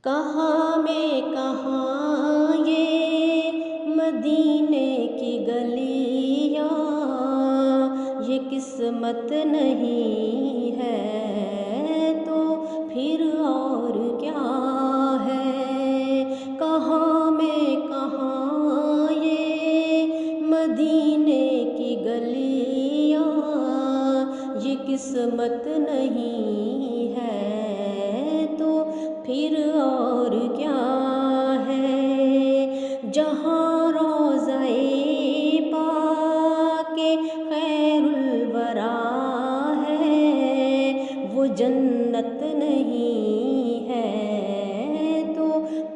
کہاں میں کہاں یہ مدینے کی گلیاں، یہ قسمت نہیں ہے تو پھر اور کیا ہے۔ کہاں میں کہاں یہ مدینے کی گلیاں، یہ قسمت نہیں ہے تو پھر اور کیا ہے۔ جہاں روضہ پاک خیر الورا ہے، وہ جنت نہیں ہے تو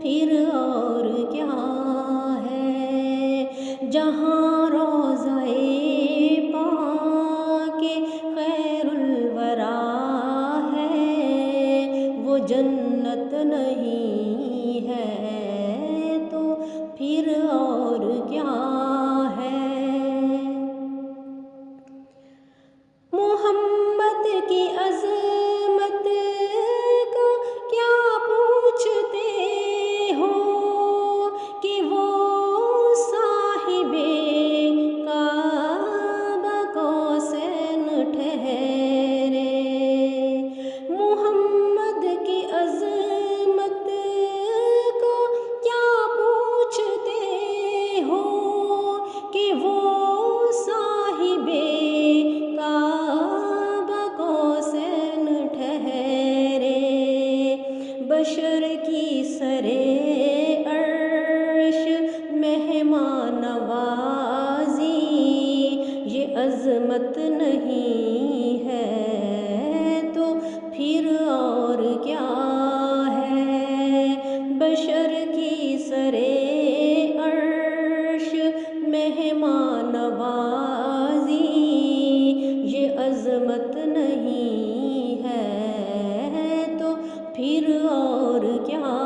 پھر اور کیا ہے۔ جہاں روضہ پاک خیر الورا ہے، وہ جنت نہیں ہے تو پھر اور کیا ہے۔ محمد کی عظمت کا کیا پوچھتے ہو کہ وہ صاحب کعبہ قوسین ٹھہرے۔ محمد کی عظمت کا کیا پوچھتے ہو کہ وہ صاحب کعبہ قوسین ٹھہرے۔ بشر کی سرے عرش مہمان نوازی، یہ عظمت نہیں ہے تو پھر اور کیا ہے۔ بشر کی سرے عرش مہمان نوازی، یہ عظمت نہیں ہے تو پھر اور کیا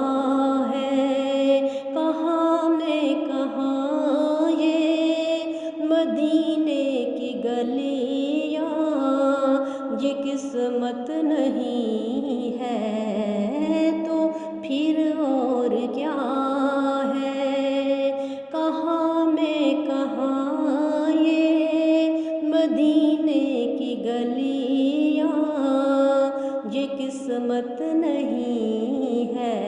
ہے۔ کہاں میں کہاں یہ مدینے کی گلیاں، یہ قسمت نہیں ہے تو پھر اور کیا ہے۔ کہاں میں کہاں یہ مدینے کی گلیاں، یہ قسمت نہیں ہے